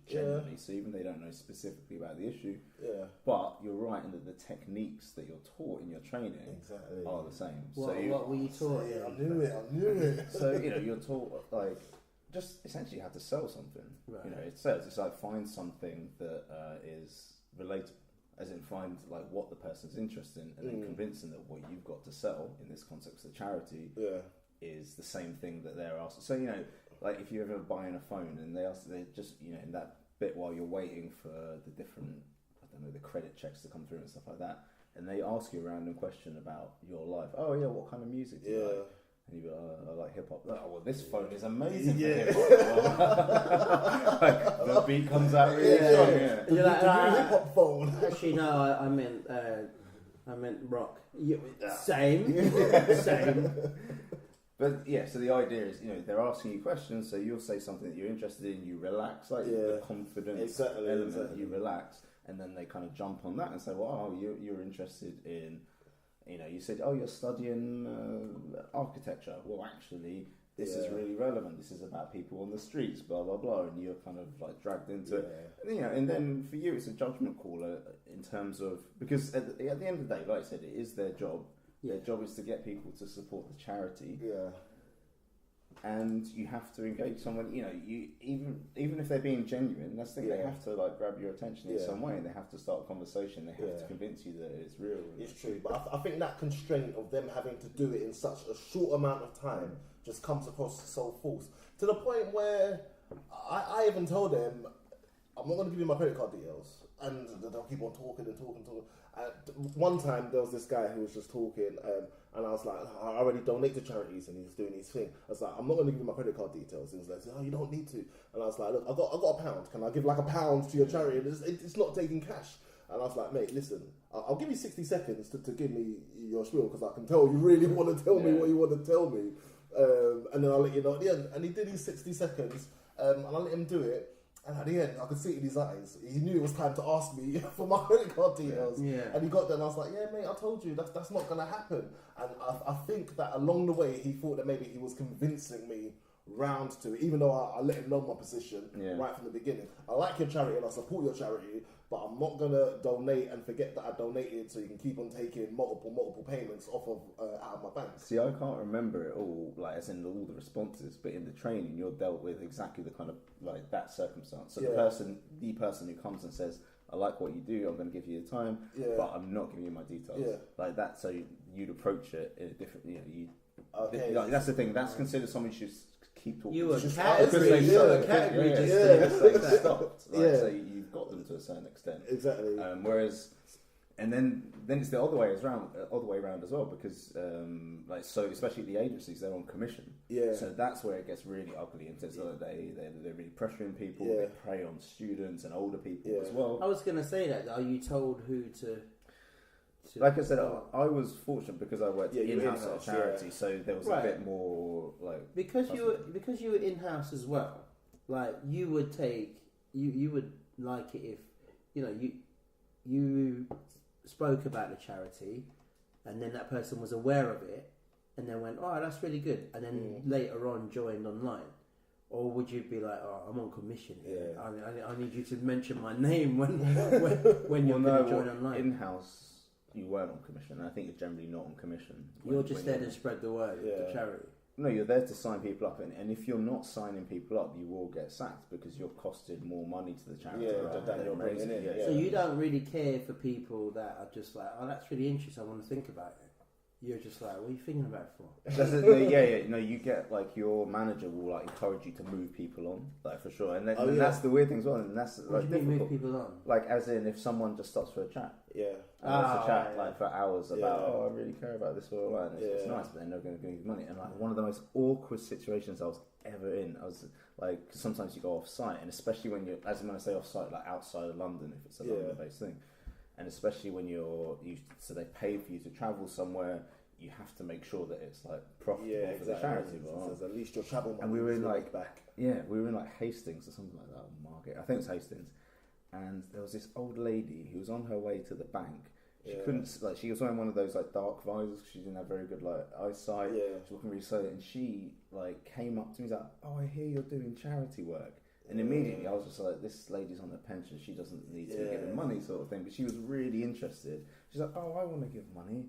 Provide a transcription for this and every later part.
generally. So even they don't know specifically about the issue. Yeah. But you're right in that the techniques that you're taught in your training are the same. What were you taught? I knew it. So you're taught like just essentially how to sell something. Right. It's like find something that is relatable. As in find like what the person's interested in, and then convince them that what you've got to sell in this context of charity is the same thing that they're asking. So like if you're ever buying a phone and they just in that bit while you're waiting for the different the credit checks to come through and stuff like that, and they ask you a random question about your life. Oh yeah, what kind of music do you like? And you go, I like hip hop. Oh, well, this phone is amazing for hip hop. Like, the beat comes out really strong. Yeah. You're like, hip hop phone. Actually, no, I meant rock. Same. But yeah, so the idea is, they're asking you questions, so you'll say something that you're interested in, you relax, like the confidence element, you relax, and then they kind of jump on that and say, well, you're interested in. You said, you're studying architecture. Well, actually, this is really relevant. This is about people on the streets, blah, blah, blah. And you're kind of like dragged into it. And then for you, it's a judgment call in terms of, because at the end of the day, like I said, it is their job. Yeah. Their job is to get people to support the charity. Yeah. And you have to engage someone, you even if they're being genuine, that's the thing, they have to like grab your attention in some way, and they have to start a conversation, they have to convince you that it's real. It's true, but I think that constraint of them having to do it in such a short amount of time just comes across so false, to the point where I even told them, I'm not going to give you my credit card details, and they'll keep on talking. One time there was this guy who was just talking, and I was like, I already donate to charities, and he was doing his thing. I was like, I'm not going to give you my credit card details. And he was like, oh, you don't need to. And I was like, look, I got £1. Can I give like £1 to your charity? It's not taking cash. And I was like, mate, listen, I'll give you 60 seconds to give me your spiel, because I can tell you really want to tell me what you want to tell me, and then I'll let you know at the end. And he did his 60 seconds, and I let him do it. And at the end, I could see it in his eyes. He knew it was time to ask me for my credit card details. Yeah. And he got there, and I was like, yeah, mate, I told you, that's not going to happen. And I think that along the way, he thought that maybe he was convincing me round to it, even though I let him know my position right from the beginning. I like your charity and I support your charity, but I'm not going to donate and forget that I donated, so you can keep on taking multiple payments off of out of my bank. See, I can't remember it all, like as in all the responses, but in the training you're dealt with exactly the kind of like that circumstance. So the person who comes and says, I like what you do, I'm going to give you the time, but I'm not giving you my details. Like that, so you'd approach it in a different, like, that's the thing, that's considered someone you should keep talking. You were a category, just stopped. Right? So you've got them to a certain extent. Exactly. Whereas, and then it's the other way around as well, because so especially the agencies, they're on commission. Yeah. So that's where it gets really ugly, in terms of they're really pressuring people. Yeah. They prey on students and older people as well. I was going to say that. Are you told who to? Like I said, I was fortunate because I worked in-house at a charity, so there was a bit more like because you were in-house as well. Like you would you would like it if you spoke about the charity, and then that person was aware of it, and then went, oh, that's really good, and then later on joined online. Or would you be like, oh, I'm on commission here. I need you to mention my name when you're going to join online. In-house, you weren't on commission. I think you're generally not on commission. You're just there to spread the word of the charity. No, you're there to sign people up, and if you're not signing people up, you will get sacked because you're costed more money to the charity than you're bringing in. So you don't really care for people that are just like, oh, that's really interesting, I want to think about it. You're just like, what are you thinking about it for? No, you get like your manager will like encourage you to move people on, like for sure, and that's the weird thing as well. And that's what like do you mean move people on? Like as in if someone just stops for a chat, like for hours about, oh, I really care about this or that, and it's nice, but they're not going to give you money. And like one of the most awkward situations I was ever in, I was like, sometimes you go off site, and especially when you're, as when I say off site, like outside of London, if it's a London-based thing. And especially when so they pay for you to travel somewhere, you have to make sure that it's like profitable for the charity. So at least your travel money. And we were in like we were in like Hastings or something like that, or Margate. I think it's Hastings. And there was this old lady who was on her way to the bank. She couldn't, like, she was wearing one of those like dark visors. She didn't have very good like eyesight. She was walking really slowly, and she like came up to me, like, oh, I hear you're doing charity work. And immediately I was just like, this lady's on a pension, she doesn't need to be giving money sort of thing. But she was really interested. She's like, oh, I want to give money.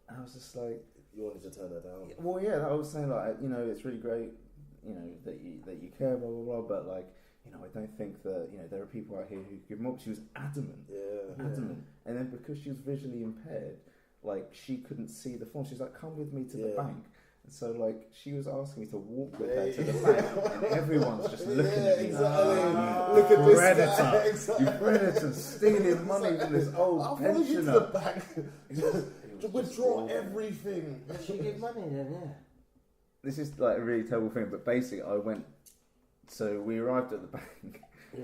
And I was just like... You wanted to turn her down? Well, yeah, I was saying like, you know, it's really great, you know, that you care, blah, blah, blah. But like, you know, I don't think that, you know, there are people out here who give them up. She was adamant. Adamant. And then because she was visually impaired, like, she couldn't see the form. She's like, come with me to the bank. And so, like, she was asking me to walk with her to the bank, and everyone's just looking at me. Exactly. Look at this predator! Exactly. You predator, stealing money from this old pensioner. I'll to the bank. To withdraw everything. She give money then, yeah. This is like a really terrible thing, but basically, so we arrived at the bank. Yeah.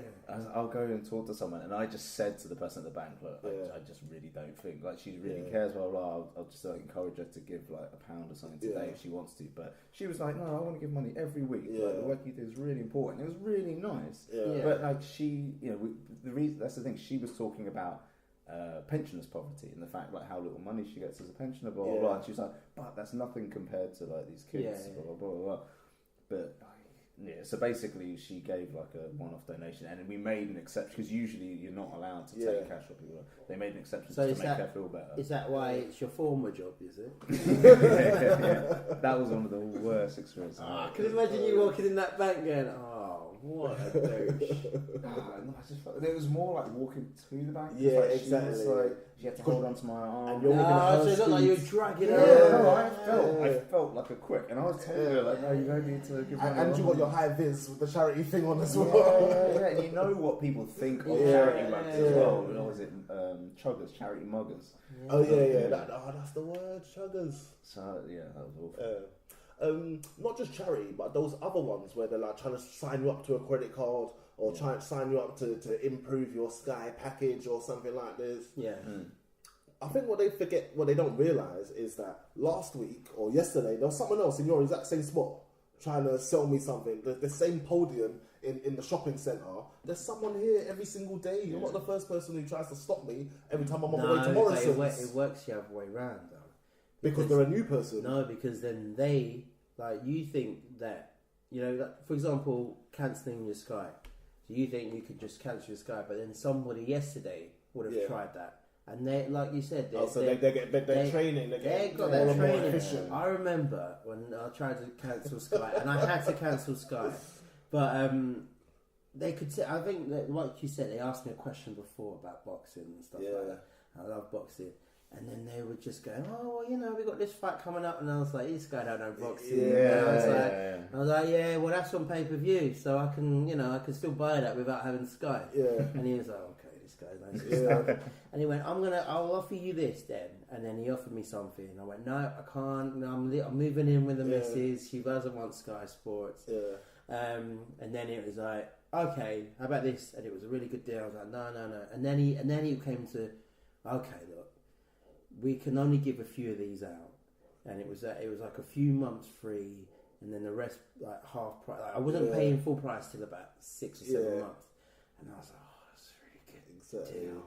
I'll go and talk to someone, and I just said to the person at the bank, look, I just really don't think, like, she really cares, blah, blah, blah. I'll just encourage her to give like £1 or something today if she wants to. But she was like, no, I want to give money every week. Like, the work you do is really important. It was really nice. But like, she, you know, that's the thing, she was talking about pensioners' poverty and the fact like how little money she gets as a pensioner, blah, blah, blah. And she was like, but that's nothing compared to like these kids, blah, blah, blah, blah. But so basically she gave like a one-off donation, and we made an exception because usually you're not allowed to take cash from people. They made an exception to make her feel better. Is that why it's your former job, is it? That was one of the worst experiences. I can imagine you walking in that bank going, oh, what a douche. I just felt, it was more like walking to the bank. Yeah, like exactly. She was like, she had to hold onto my arm. And you're so it looked like you were dragging her. No, I felt like a quick, and I was telling her like, no, you don't need to give money. And you got your high vis with the charity thing on as well. Yeah, and you know what people think of charity mugs as well. You know, was it chuggers, charity muggers? Oh yeah. That's the word, chuggers. So yeah, that was awful. Not just charity, but those other ones where they're like trying to sign you up to a credit card or trying to sign you up to improve your Sky package or something like this. Yeah. I think what they forget, what they don't realise is that last week or yesterday there was someone else in your exact same spot trying to sell me something. The same podium in the shopping centre. There's someone here every single day. You're not the first person who tries to stop me every time I'm on my way to Morrison's. It works the other way round though. Because they're a new person. No, because then they, like, you think that, you know, like, for example, cancelling your Sky. So you think you could just cancel your Sky, but then somebody yesterday would have tried that. And they, like you said, they're training. They got their training. I remember when I tried to cancel Sky, and I had to cancel Sky, but they could say, I think that, like you said, they asked me a question before about boxing and stuff like that. I love boxing. And then they would just go, oh, well, you know, we got this fight coming up, and I was like, this guy don't know boxing. I was like, yeah, well, that's on pay-per-view, so I can still buy that without having Sky. Yeah. And he was like, okay, this guy knows his stuff. And he went, I'll offer you this then. And then he offered me something, and I went, no, I can't. No, I'm moving in with the missus. She doesn't want Sky Sports. Yeah. And then it was like, okay, how about this? And it was a really good deal. I was like, no. And then he came to, okay, look, we can only give a few of these out, and it was like a few months free, and then the rest like half price. Like, I wasn't paying full price till about 6 or 7 months, and I was like, oh, that's a really good deal.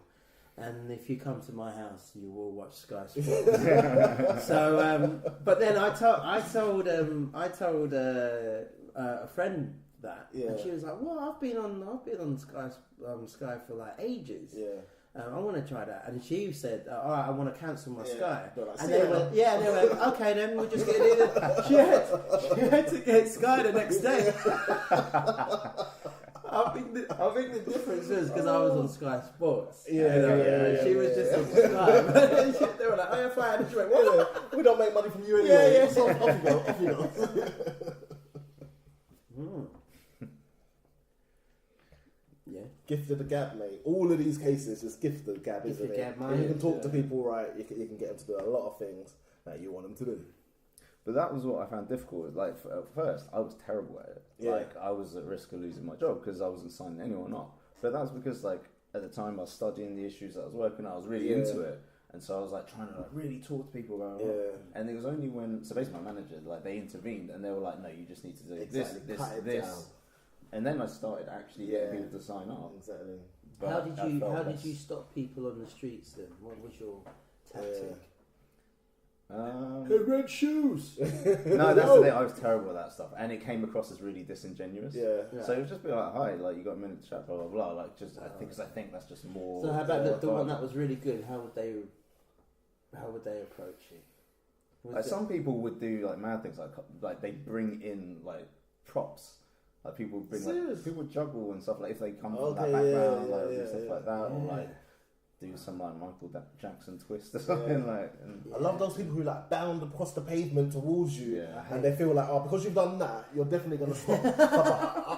And if you come to my house, you will watch Sky Sports. So, but then I told a friend that, and she was like, well, I've been on Sky for like ages. Yeah. I want to try that, and she said, "All right, I want to cancel my Sky." Like, and they went, "Okay, then we'll just get it in." She had to get Sky the next day. I think the difference was because I was on Sky Sports. She was just on Sky. They were like, "Oh, fine." And she went, "What? We don't make money from you anyway." Yeah. So off you go. Yeah. Gift of the gab, mate. All of these cases just gift of the gab, isn't it? And you can talk to people, right? You can get them to do a lot of things that you want them to do. But that was what I found difficult. Like at first, I was terrible at it. Yeah. Like I was at risk of losing my job because I wasn't signing anyone up. But that was because like at the time I was studying the issues that I was working on. I was really into it, and so I was like trying to like really talk to people about it. And it was only when basically my manager they intervened and they were like, no, you just need to do this. Down. And then I started actually getting people to sign up. Exactly. But how did you stop people on the streets then? What was your tactic? Red shoes. No, that's the thing. I was terrible at that stuff, and it came across as really disingenuous. Yeah. So it would just be like, "Hi, like you got a minute to chat, blah blah blah." Like, just I think that's just more. So how about the one that was really good? How would they approach it? Like some people would do like mad things, like they bring in like props. Like people bring people juggle and stuff. Like if they come from that background, do stuff like that, or like do some like Michael Jackson twist or something like. I love those people who like bound across the pavement towards you, and they feel like, oh, because you've done that, you're definitely gonna stop.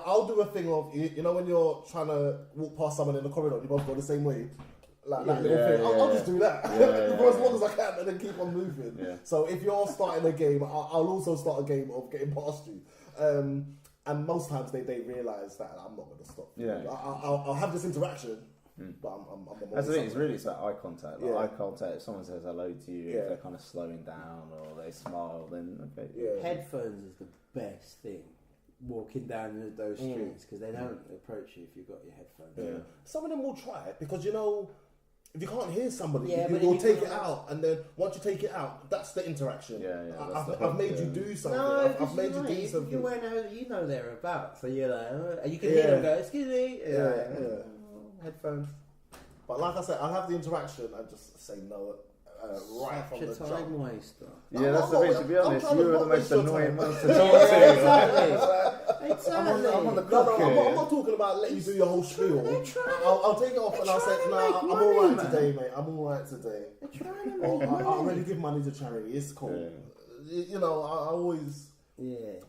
I'll do a thing of you know when you're trying to walk past someone in the corridor, you both go the same way. Like that little thing. I'll just do that for as long as I can, and then keep on moving. Yeah. So if you're starting a game, I'll also start a game of getting past you. And most times they realise that I'm not going to stop. Yeah. I'll have this interaction. But I'm that's the thing. It's that eye contact. Like eye contact. If someone says hello to you, if they're kind of slowing down or they smile, then okay. Yeah. Headphones is the best thing. Walking down those streets because they don't approach you if you've got your headphones. Yeah. Some of them will try it because if you can't hear somebody, you'll take it out, and then once you take it out, that's the interaction. I've made you do something. No, I've made you do something. You're wearing you know they're about, so you're like, and you can hear them go, "Excuse me." Headphones. But like I said, I'll have the interaction and just say no. Right from the time waster. Yeah, that's the thing. To be honest, you were the most annoying one to talk to. Exactly. I'm on the clock here. I'm not talking about letting you do your whole spiel. I'll take it off and I'll say, "No, I'm all right today, mate. I'm all right today." I already give money to charity. It's cool. You know, I always. Yeah.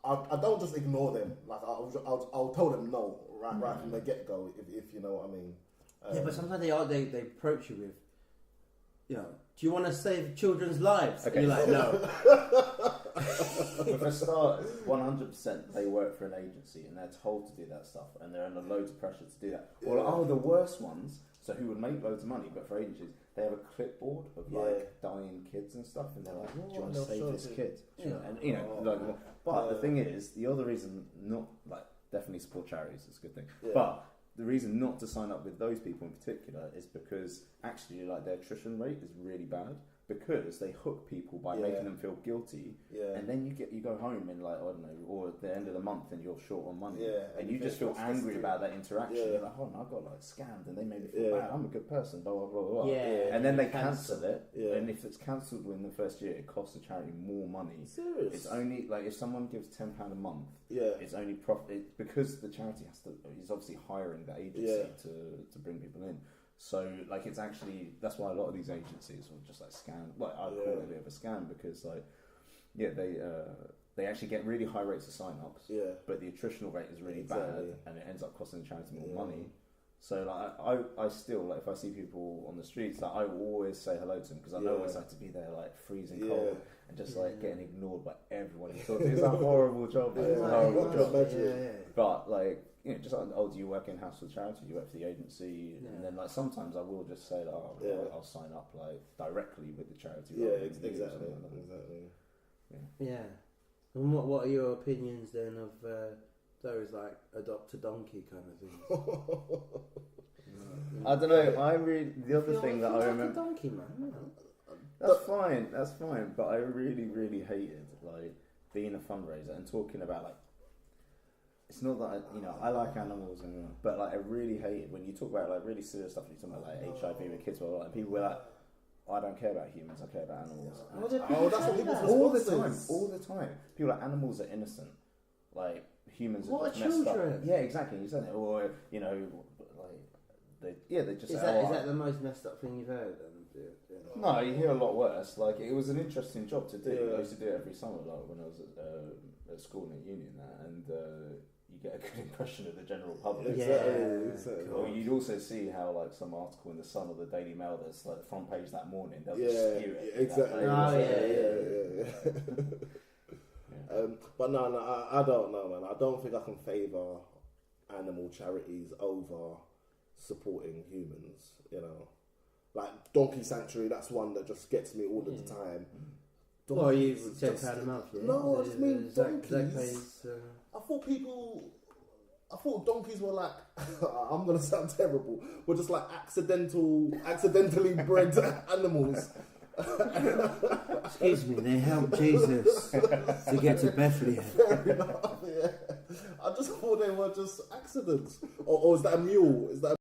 I don't just ignore them. Like I'll tell them no right from the get go. If you know what I mean. But sometimes they approach you with, you know, do you want to save children's lives? Okay. And you're like, no. For starters, 100% they work for an agency and they're told to do that stuff and they're under loads of pressure to do that. Or the worst ones, so who would make loads of money, but for agencies, they have a clipboard of like dying kids and stuff, and they're like, "Do you want to save this kid?" And you know, but the thing is, the other reason not like definitely support charities is a good thing, but the reason not to sign up with those people in particular is because actually like their attrition rate is really bad because they hook people by making them feel guilty, and then you go home and like I don't know, or at the end of the month and you're short on money, and you just feel angry about that interaction. You're like, "Oh no, I got like scammed and they made me feel bad. I'm a good person." Blah blah blah blah. And then they cancel it, and if it's cancelled within the first year, it costs the charity more money. Serious? It's only like if someone gives £10 a month, it's only profit because the charity is obviously hiring the agency to bring people in. So, like, it's actually, that's why a lot of these agencies will just, like, scam, like, I call it a bit of a scam because, like, they actually get really high rates of sign-ups, but the attritional rate is really bad, and it ends up costing the charity more money. So, like, I still, like, if I see people on the streets, like, I will always say hello to them because I know what it's like to be there, like, freezing cold and just, like, getting ignored by everyone. It's a horrible job, it's a horrible job. But, like, you know, just like, do you work in-house for charity? You work for the agency? And then, like, sometimes I will just say, like, I'll sign up, like, directly with the charity. Exactly. Yeah. And what are your opinions, then, of those, like, adopt a donkey kind of things? I don't know, the other thing that I remember... a donkey, man. That's fine, but I really, really hated, like, being a fundraiser and talking about, like, it's not that I like animals, but like I really hate it when you talk about like really serious stuff. You talk about like HIV with kids, and people were like, "I don't care about humans, I care about animals." That's what people's all the time. People are like, animals are innocent, like humans are just messed children? Up. Yeah, exactly. You said it, or like they just. Is that the most messed up thing you've heard? No, you hear a lot worse. Like it was an interesting job to do. I used to do it every summer, like when I was at school and at uni and you get a good impression of the general public. Exactly. Or you'd also see how like some article in the Sun or the Daily Mail that's like the front page that morning, they'll just skew it. Exactly. But no, I don't know, man. I don't think I can favour animal charities over supporting humans. You know, like Donkey Sanctuary. That's one that just gets me all the time. Well, you £10 a month. Yeah? No, I just mean donkeys. I thought donkeys were like, I'm gonna sound terrible, but just like accidentally bred animals. Excuse me, they helped Jesus to get to Bethlehem. Fair enough, yeah. I just thought they were just accidents. Or is that a mule? Is that